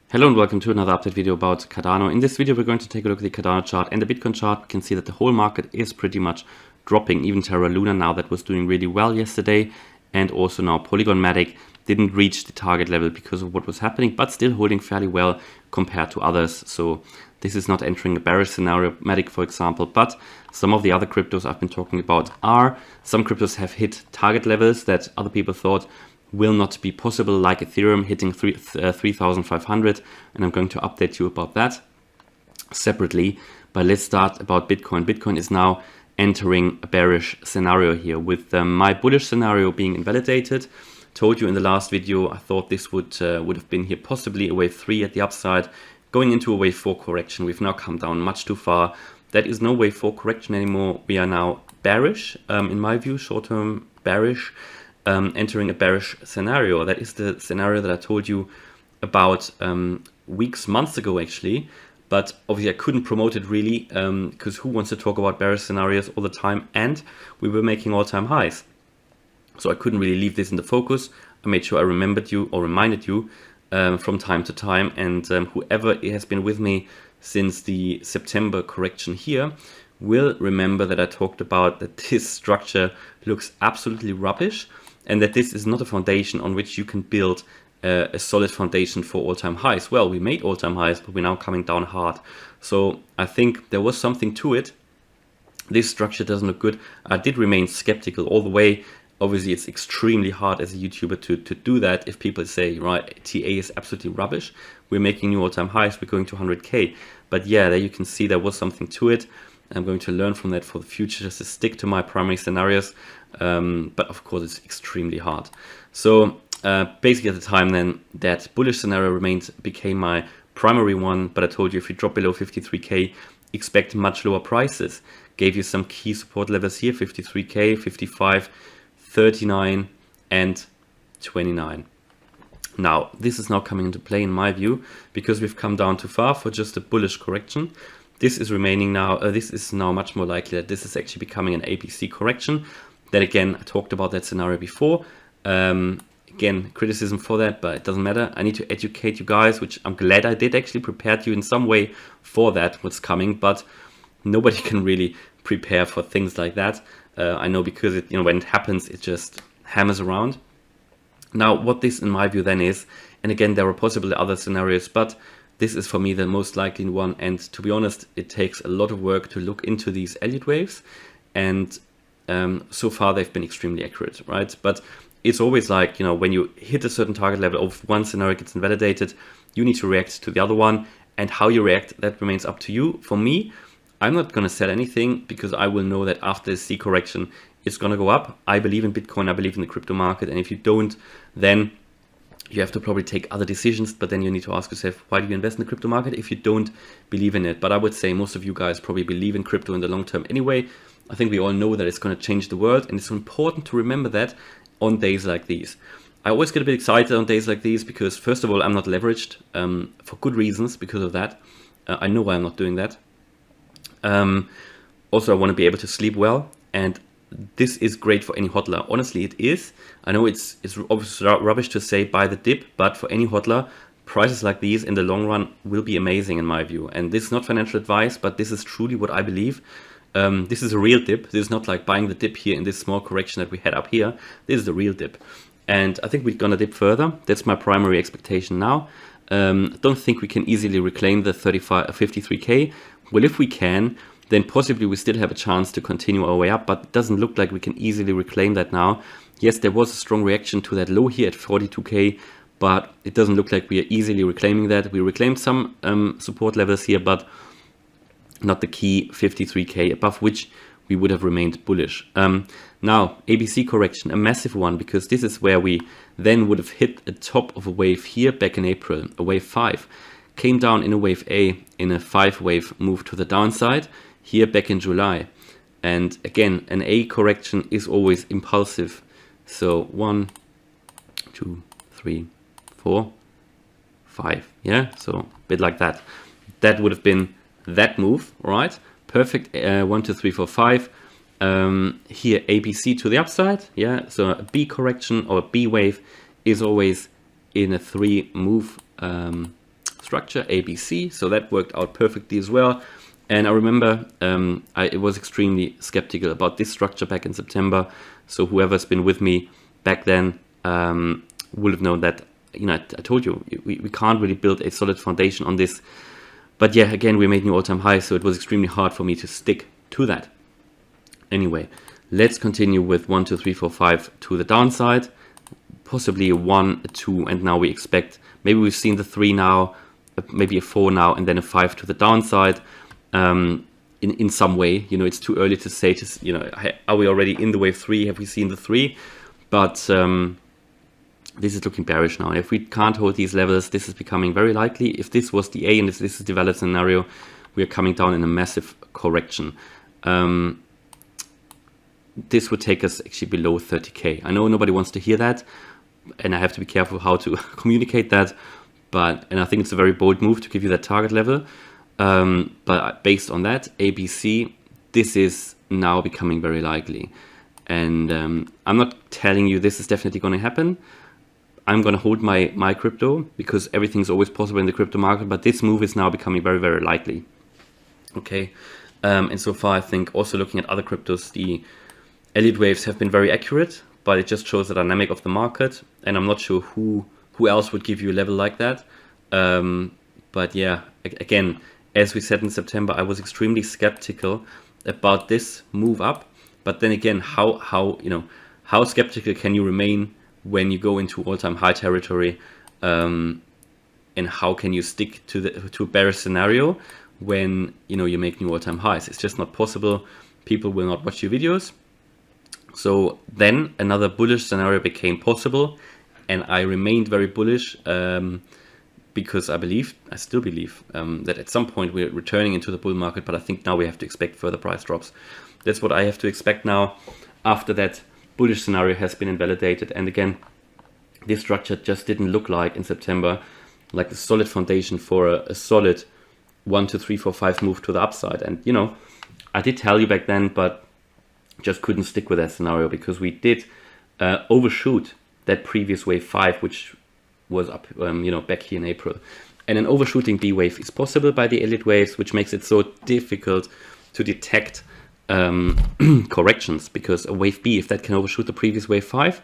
Hello and welcome to another update video about Cardano. In this video we're going to take a look at the Cardano chart and the Bitcoin chart. You can see that the whole market is pretty much dropping. Even Terra Luna now, that was doing really well yesterday, and also now Polygon Matic didn't reach the target level because of what was happening, but still holding fairly well compared to others. So this is not entering a bearish scenario, Matic for example, but some of the other cryptos I've been talking about some cryptos have hit target levels that other people thought will not be possible, like Ethereum hitting 3,500, and I'm going to update you about that separately. But let's start about Bitcoin. Bitcoin is now entering a bearish scenario here, with my bullish scenario being invalidated. Told you in the last video I thought this would have been here possibly a wave 3 at the upside, going into a wave 4 correction. We've now come down much too far. That is no wave 4 correction anymore. We are now bearish, in my view, short-term bearish. Entering a bearish scenario. That is the scenario that I told you about months ago actually, but obviously I couldn't promote it really because who wants to talk about bearish scenarios all the time, and we were making all-time highs, so I couldn't really leave this in the focus. I made sure I reminded you from time to time, and whoever has been with me since the September correction here will remember that I talked about that this structure looks absolutely rubbish, and that this is not a foundation on which you can build a solid foundation for all-time highs. Well, we made all-time highs, but we're now coming down hard. So I think there was something to it. This structure doesn't look good. I did remain skeptical all the way. Obviously, it's extremely hard as a YouTuber to do that. If people say, right, TA is absolutely rubbish, we're making new all-time highs, we're going to 100K. But yeah, there you can see there was something to it. I'm going to learn from that for the future, just to stick to my primary scenarios. But of course, it's extremely hard. So basically at the time then, that bullish scenario became my primary one. But I told you if you drop below 53K, expect much lower prices. Gave you some key support levels here, 53K, 55, 39, and 29. Now, this is now coming into play in my view, because we've come down too far for just a bullish correction. This is remaining now, this is now much more likely that this is actually becoming an ABC correction. Then again, I talked about that scenario before. Again, criticism for that, but it doesn't matter. I need to educate you guys, which I'm glad I did, actually prepared you in some way for that, what's coming, but nobody can really prepare for things like that. I know, because it, when it happens, it just hammers around. Now, what this in my view then is, and again, there are possibly other scenarios, but this is for me the most likely one, and to be honest, it takes a lot of work to look into these Elliott waves, and so far they've been extremely accurate, right? But it's always like, when you hit a certain target level of one scenario gets invalidated, you need to react to the other one, and how you react, that remains up to you. For me, I'm not going to sell anything, because I will know that after the C correction, it's going to go up. I believe in Bitcoin, I believe in the crypto market, and if you don't, then you have to probably take other decisions, but then you need to ask yourself, why do you invest in the crypto market if you don't believe in it? But I would say most of you guys probably believe in crypto in the long term anyway. I think we all know that it's going to change the world, and it's important to remember that on days like these. I always get a bit excited on days like these because, first of all, I'm not leveraged for good reasons because of that. I know why I'm not doing that. Also, I want to be able to sleep well, and this is great for any hodler. Honestly, it is. I know it's obviously rubbish to say buy the dip, but for any hodler, prices like these in the long run will be amazing in my view. And this is not financial advice, but this is truly what I believe. This is a real dip. This is not like buying the dip here in this small correction that we had up here. This is the real dip. And I think we're going to dip further. That's my primary expectation now. I don't think we can easily reclaim the 53K. Well, if we can, then possibly we still have a chance to continue our way up, but it doesn't look like we can easily reclaim that now. Yes, there was a strong reaction to that low here at 42K, but it doesn't look like we are easily reclaiming that. We reclaimed some support levels here, but not the key 53K, above which we would have remained bullish. Now, ABC correction, a massive one, because this is where we then would have hit the top of a wave here back in April, a wave 5. Came down in a wave A, in a 5-wave move to the downside, here back in July. And again, an A correction is always impulsive. So 1, 2, 3, 4, 5. Yeah, so a bit like that. That would have been that move, right? Perfect. 1, 2, 3, 4, 5. Here ABC to the upside. Yeah, so a B correction or a B wave is always in a 3 move structure, ABC. So that worked out perfectly as well. And I remember I was extremely skeptical about this structure back in September. So whoever's been with me back then will have known that, I told you, we can't really build a solid foundation on this. But yeah, again, we made new all-time highs, so it was extremely hard for me to stick to that. Anyway, let's continue with 1, 2, 3, 4, 5 to the downside. Possibly a 1, a 2, and now we expect, maybe we've seen the 3 now, maybe a 4 now, and then a 5 to the downside. In some way, it's too early to say, are we already in the wave 3? Have we seen the 3? But this is looking bearish now. And if we can't hold these levels, this is becoming very likely. If this was the A and this is the developed scenario, we are coming down in a massive correction. This would take us actually below 30K. I know nobody wants to hear that, and I have to be careful how to communicate that. And I think it's a very bold move to give you that target level. But based on that, ABC, this is now becoming very likely. And I'm not telling you this is definitely going to happen. I'm going to hold my crypto because everything's always possible in the crypto market. But this move is now becoming very, very likely. Okay. And so far, I think also looking at other cryptos, the Elliott Waves have been very accurate, but it just shows the dynamic of the market. And I'm not sure who else would give you a level like that. But yeah, again, as we said in September, I was extremely skeptical about this move up. But then again, how skeptical can you remain when you go into all-time high territory? And how can you stick to a bearish scenario when you make new all-time highs? It's just not possible. People will not watch your videos. So then another bullish scenario became possible, and I remained very bullish because I still believe that at some point we're returning into the bull market, but I think now we have to expect further price drops. That's what I have to expect now after that bullish scenario has been invalidated. And again, this structure just didn't look like in September like a solid foundation for a solid 1, 2, 3, 4, 5 move to the upside. And I did tell you back then, but just couldn't stick with that scenario because we did overshoot that previous wave 5, which was up back here in April. And an overshooting B wave is possible by the Elliott Waves, which makes it so difficult to detect corrections, because a wave B, if that can overshoot the previous wave 5,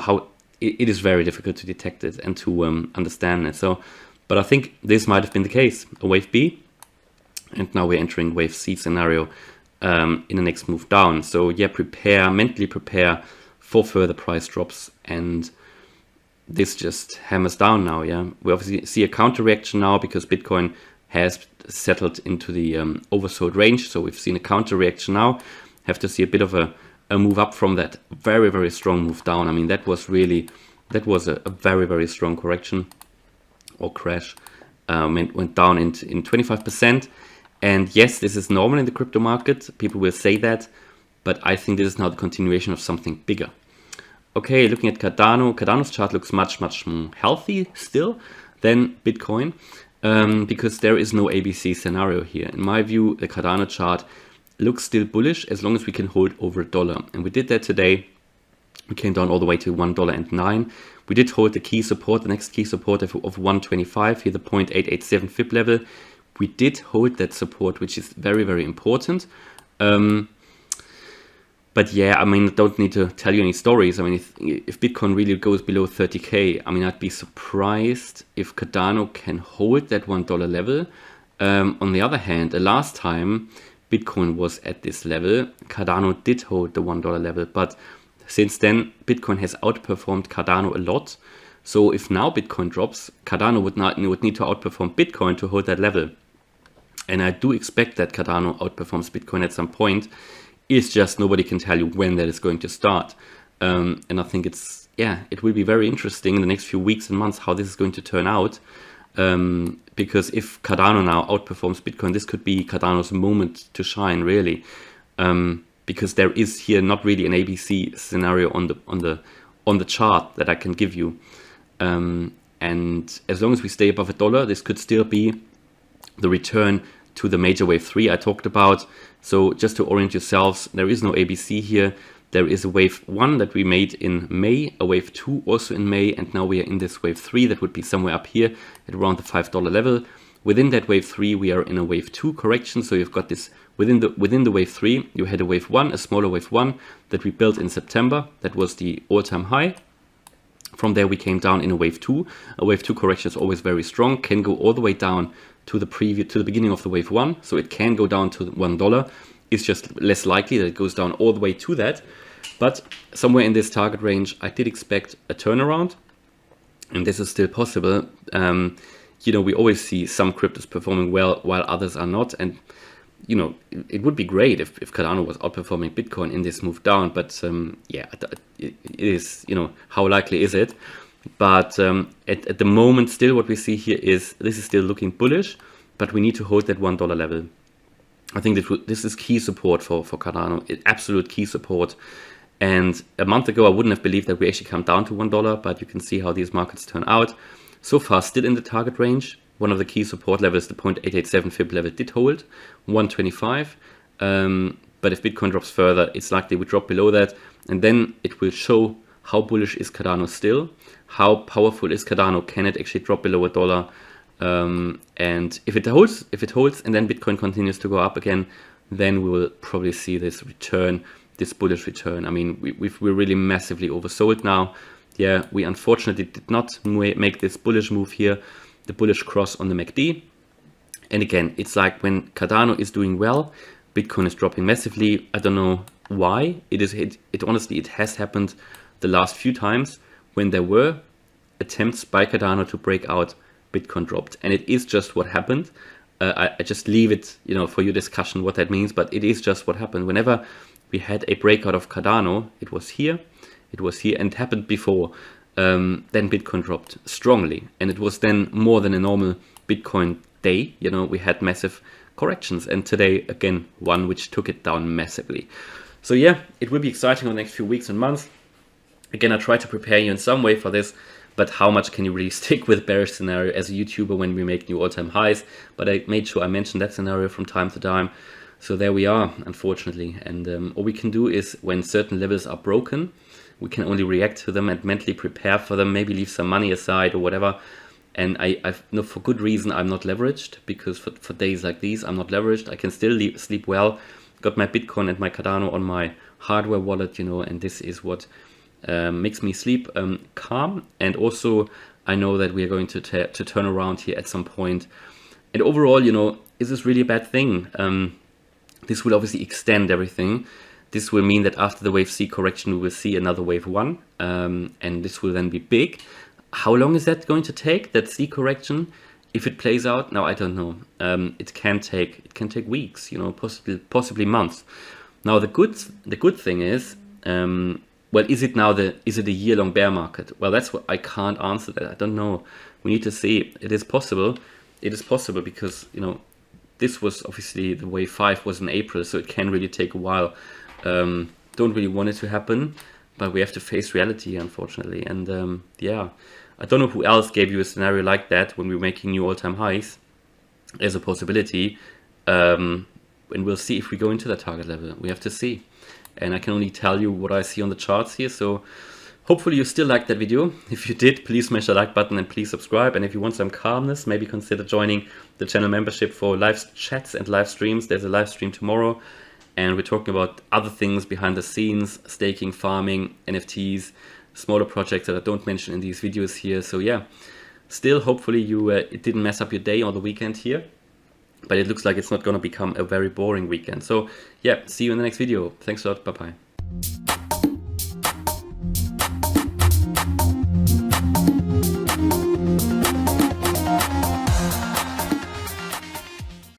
how it is very difficult to detect it and to understand it. So, but I think this might have been the case, a wave B, and now we're entering wave C scenario in the next move down. So yeah, mentally prepare for further price drops, and this just hammers down now. Yeah, we obviously see a counter reaction now because Bitcoin has settled into the oversold range. So we've seen a counter reaction now. Have to see a bit of a move up from that very, very strong move down. I mean, that was a very, very strong correction or crash. Went down in 25%. And yes, this is normal in the crypto market. People will say that, but I think this is now the continuation of something bigger. Okay, looking at Cardano. Cardano's chart looks much, much more healthy still than Bitcoin because there is no ABC scenario here. In my view, the Cardano chart looks still bullish as long as we can hold over $1. And we did that today. We came down all the way to $1.09. We did hold the key support, the next key support of 125, here the 0.887 Fib level. We did hold that support, which is very, very important. But yeah, I mean, I don't need to tell you any stories. I mean, if Bitcoin really goes below 30K, I mean, I'd be surprised if Cardano can hold that $1 level. On the other hand, the last time Bitcoin was at this level, Cardano did hold the $1 level. But since then, Bitcoin has outperformed Cardano a lot. So if now Bitcoin drops, Cardano would need to outperform Bitcoin to hold that level. And I do expect that Cardano outperforms Bitcoin at some point. It's just nobody can tell you when that is going to start. And I think it will be very interesting in the next few weeks and months how this is going to turn out. Because if Cardano now outperforms Bitcoin, this could be Cardano's moment to shine, really. Because there is here not really an ABC scenario on the chart that I can give you. And as long as we stay above $1, this could still be the return to the major wave 3 I talked about. So just to orient yourselves, there is no ABC here. There is a wave 1 that we made in May, a wave 2 also in May, and now we are in this wave 3 that would be somewhere up here at around the $5 level. Within that wave 3, we are in a wave 2 correction. So you've got this within the wave 3, you had a wave 1, a smaller wave 1 that we built in September. That was the all-time high. From there, we came down in a wave 2. A wave 2 correction is always very strong, can go all the way down to the beginning of the wave 1. So it can go down to $1. It's just less likely that it goes down all the way to that. But somewhere in this target range, I did expect a turnaround, and this is still possible. You know, we always see some cryptos performing well while others are not. And, you know, it would be great if Cardano was outperforming Bitcoin in this move down. But yeah, it is, you know, how likely is it? But at the moment, still what we see here is this is still looking bullish, but we need to hold that $1 level. I think this is key support for Cardano, absolute key support. And a month ago, I wouldn't have believed that we actually come down to $1, but you can see how these markets turn out. So far, still in the target range. One of the key support levels, the 0.887 fib level, did hold 125. But if Bitcoin drops further, it's likely we drop below that. And then it will show how bullish is Cardano still, how powerful is Cardano, can it actually drop below $1? And if it holds, and then Bitcoin continues to go up again, then we will probably see this return, this bullish return. I mean, we're really massively oversold now. Yeah, we unfortunately did not make this bullish move here, the bullish cross on the MACD. And again, it's like when Cardano is doing well, Bitcoin is dropping massively. I don't know why. Honestly, it has happened the last few times when there were attempts by Cardano to break out, Bitcoin dropped, and it is just what happened. I just leave it, you know, for your discussion what that means, but it is just what happened. Whenever we had a breakout of Cardano, it was here, and it happened before. Then Bitcoin dropped strongly, and it was then more than a normal Bitcoin day. You know, we had massive corrections, and today again one which took it down massively. So yeah, it will be exciting in the next few weeks and months. Again, I try to prepare you in some way for this, but how much can you really stick with bearish scenario as a YouTuber when we make new all-time highs? But I made sure I mentioned that scenario from time to time. So there we are, unfortunately. And all we can do is when certain levels are broken, we can only react to them and mentally prepare for them, maybe leave some money aside or whatever. And I've no, for good reason, I'm not leveraged, because for days like these, I'm not leveraged. I can still sleep well. Got my Bitcoin and my Cardano on my hardware wallet, you know, and this is what makes me sleep calm. And also, I know that we are going to turn around here at some point. And overall, you know, is this really a bad thing? This will obviously extend everything. This will mean that after the wave C correction, we will see another wave 1, and this will then be big. How long is that going to take, that C correction, if it plays out? Now, I don't know. It can take weeks, you know, possibly months. Now, the good thing is, well, is it a year-long bear market? Well, that's what I can't answer that. I don't know. We need to see. It is possible. It is possible because, you know, this was obviously the wave 5 was in April, so it can really take a while. Don't really want it to happen, but we have to face reality, unfortunately. And yeah, I don't know who else gave you a scenario like that when we were making new all-time highs as a possibility. And we'll see if we go into that target level. We have to see. And I can only tell you what I see on the charts here. So hopefully you still liked that video. If you did, please smash the like button and please subscribe. And if you want some calmness, maybe consider joining the channel membership for live chats and live streams. There's a live stream tomorrow, and we're talking about other things behind the scenes, staking, farming, NFTs, smaller projects that I don't mention in these videos here. So yeah, still hopefully you it didn't mess up your day or the weekend here. But it looks like it's not going to become a very boring weekend. So yeah, see you in the next video. Thanks a lot. Bye-bye.